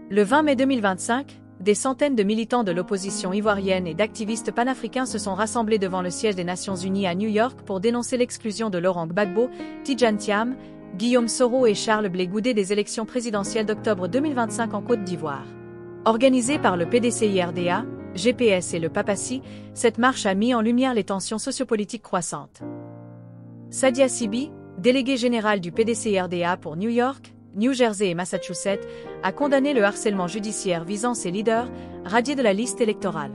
Le 20 mai 2025, des centaines de militants de l'opposition ivoirienne et d'activistes panafricains se sont rassemblés devant le siège des Nations Unies à New York pour dénoncer l'exclusion de Laurent Gbagbo, Tidjane Thiam, Guillaume Soro et Charles Blé Goudé des élections présidentielles d'octobre 2025 en Côte d'Ivoire. Organisée par le PDCI-RDA, GPS et le Papacy, cette marche a mis en lumière les tensions sociopolitiques croissantes. Sadia Sibi, déléguée générale du PDCI-RDA pour New York, New Jersey et Massachusetts, a condamné le harcèlement judiciaire visant ses leaders, radiés de la liste électorale.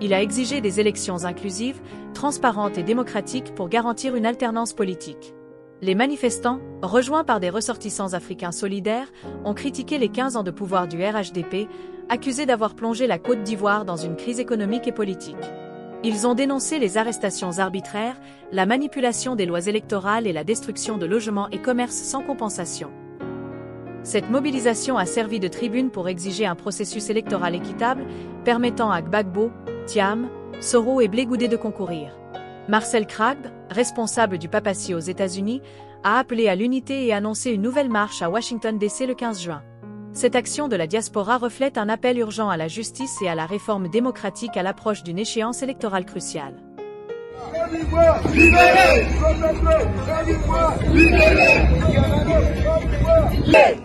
Il a exigé des élections inclusives, transparentes et démocratiques pour garantir une alternance politique. Les manifestants, rejoints par des ressortissants africains solidaires, ont critiqué les 15 ans de pouvoir du RHDP, accusés d'avoir plongé la Côte d'Ivoire dans une crise économique et politique. Ils ont dénoncé les arrestations arbitraires, la manipulation des lois électorales et la destruction de logements et commerces sans compensation. Cette mobilisation a servi de tribune pour exiger un processus électoral équitable, permettant à Gbagbo, Thiam, Soro et Blé Goudé de concourir. Marcel Kragbe, responsable du Papacy aux États-Unis, a appelé à l'unité et annoncé une nouvelle marche à Washington DC le 15 juin. Cette action de la diaspora reflète un appel urgent à la justice et à la réforme démocratique à l'approche d'une échéance électorale cruciale. Côte d'Ivoire, libérée! Côte d'Ivoire, libérée!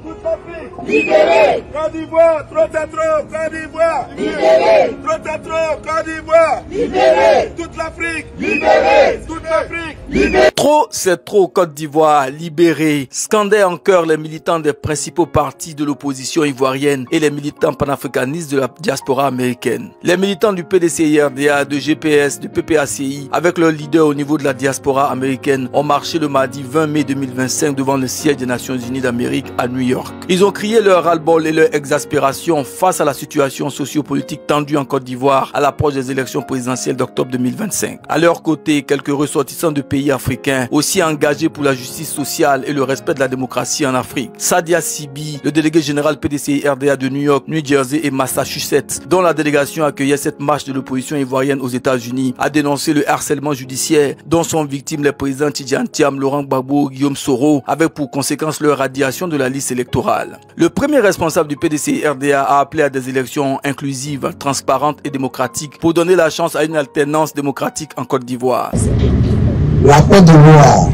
Toute l'Afrique, libérée! Côte d'Ivoire, trop c'est trop! Côte d'Ivoire, libérée! Trop c'est trop! Côte d'Ivoire, libérée! Toute l'Afrique, libérée! Toute l'Afrique, libérée! Trop c'est trop, Côte d'Ivoire, libérée! Scandaient en chœur les militants des principaux partis de l'opposition ivoirienne et les militants panafricanistes de la diaspora américaine. Les militants du PDCI-RDA, de GPS, du PPACI, avec leurs leaders au niveau de la diaspora américaine, ont marché le mardi 20 mai 2025 devant le siège des Nations Unies d'Amérique à New York. Ils ont crié leur ras-le-bol et leur exaspération face à la situation sociopolitique tendue en Côte d'Ivoire à l'approche des élections présidentielles d'octobre 2025. À leur côté, quelques ressortissants de pays africains aussi engagés pour la justice sociale et le respect de la démocratie en Afrique. Sadia Sibi, le délégué général PDCI-RDA de New York, New Jersey et Massachusetts, dont la délégation accueillait cette marche de l'opposition ivoirienne aux États-Unis, a dénoncé le harcèlement judiciaire dont sont victimes les présidents Tidjane Thiam, Laurent Gbagbo, Guillaume Soro, avec pour conséquence leur radiation de la liste électorale. Le premier responsable du PDCI-RDA a appelé à des élections inclusives, transparentes et démocratiques pour donner la chance à une alternance démocratique en Côte d'Ivoire. La Côte d'Ivoire,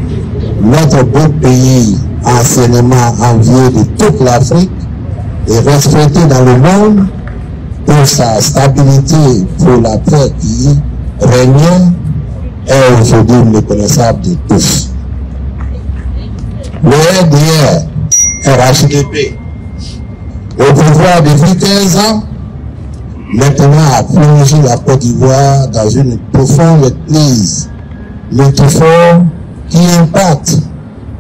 notre beau pays anciennement envié de toute l'Afrique, est respecté dans le monde pour sa stabilité, pour la paix qui régnait, est aujourd'hui méconnaissable de tous. Le RDR, RHDP, au pouvoir depuis 15 ans, maintenant a plongé la Côte d'Ivoire dans une profonde crise, métaphore qui impacte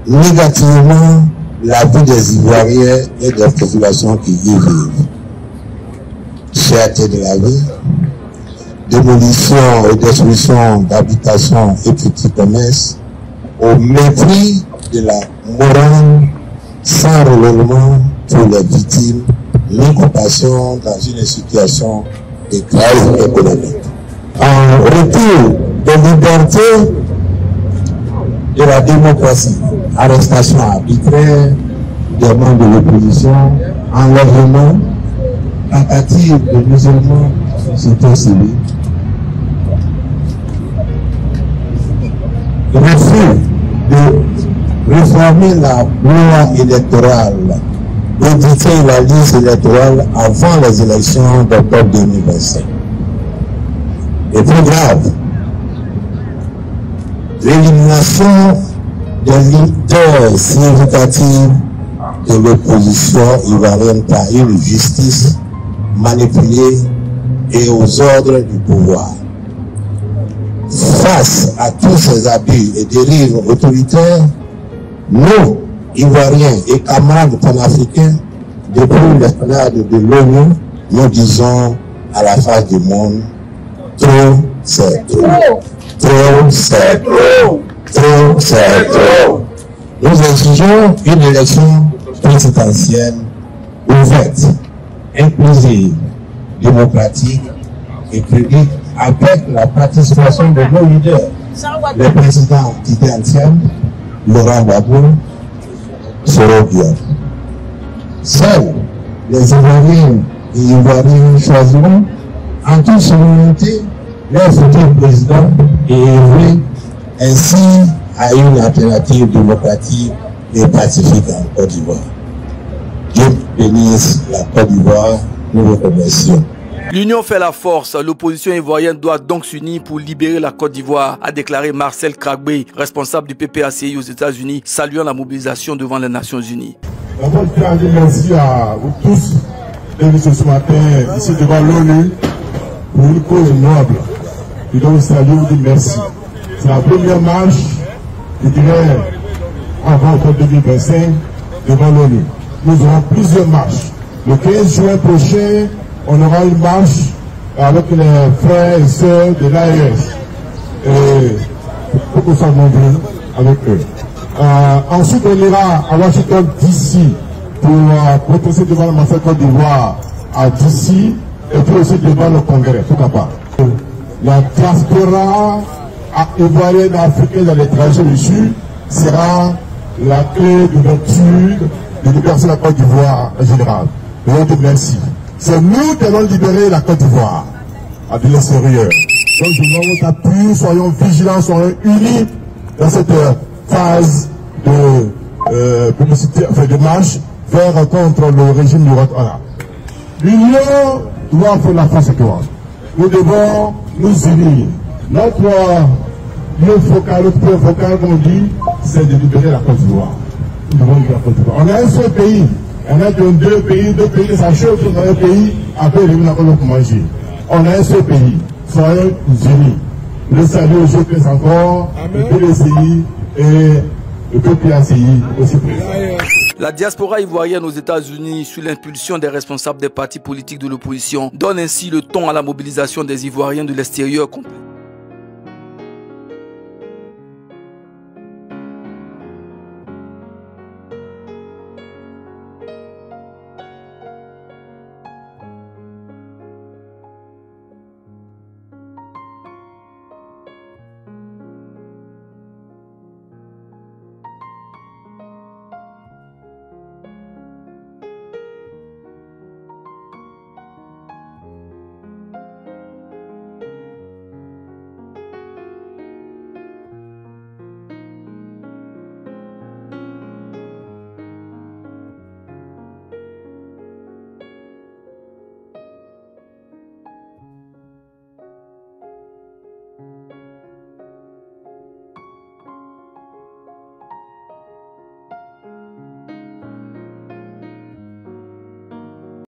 négativement la vie des Ivoiriens et des populations qui y vivent. Cherté de la vie, démolition et destruction d'habitations et petits commerces, au mépris de la morale, sans relèvement pour les victimes, ni compassion dans une situation de crise économique. En retour de liberté de la démocratie, arrestation arbitraire des membres de l'opposition, enlèvement, tentative de musulmans, société civile, refus de réformer la loi électorale, d'éditer la liste électorale avant les élections d'octobre 2025. Et plus grave, l'élimination des leaders significatifs de l'opposition ivoirienne par une justice manipulée et aux ordres du pouvoir. Face à tous ces abus et dérives autoritaires, nous, Ivoiriens et camarades panafricains, depuis l'esplanade de l'ONU, nous disons à la face du monde, trop c'est trop. Trop c'est trop. Trop c'est trop. Nous exigeons une élection présidentielle ouverte, inclusive, démocratique et publique avec la participation de nos leaders, le président Tidjane Thiam, Laurent Gbagbo, Soro Guillaume. Seule les Ivoiriens et Ivoiriens choisiront en toute souveraineté leur futur président et œuvrer ainsi à une alternative démocratique et pacifique en Côte d'Ivoire. Dieu bénisse la Côte d'Ivoire, nous vous remercions. L'union fait la force. L'opposition ivoirienne doit donc s'unir pour libérer la Côte d'Ivoire, a déclaré Marcel Kragbé, responsable du PPACI aux États-Unis, saluant la mobilisation devant les Nations Unies. D'abord, je tiens à dire merci à vous tous d'être venus ce matin ici devant l'ONU pour une cause noble. Je dois vous saluer, vous dire merci. C'est la première marche, je dirais, avant octobre 2025 devant l'ONU. Nous aurons plusieurs marches. Le 15 juin prochain, on aura une marche avec les frères et sœurs de l'AES. Pour que nous soyons nombreux avec eux. Ensuite, on ira à Washington DC pour protester devant l'ambassade Côte d'Ivoire à DC et puis aussi devant le Congrès, pourquoi pas. La diaspora ivoirienne africaine à l'étranger dessus sera la clé d'ouverture de libération de la Côte d'Ivoire en général. Donc, merci. C'est nous qui allons libérer la Côte d'Ivoire de l'extérieur. Donc je demande votre appui, soyons vigilants, soyons unis dans cette phase de publicité, enfin de marche vers contre le régime du Rwanda. L'union doit faire la force étoile. Nous devons nous unir. Notre point focal, comme on dit, c'est de libérer la Côte d'Ivoire. Nous devons libérer la Côte d'Ivoire. On a un seul pays. On a deux pays, ça chauffe dans un pays, après il y a pour manger. On a un seul pays, soyons unis. Le salut au GPS encore, le PDCI et le PPACI aussi présent. La diaspora ivoirienne aux États-Unis, sous l'impulsion des responsables des partis politiques de l'opposition, donne ainsi le ton à la mobilisation des Ivoiriens de l'extérieur contre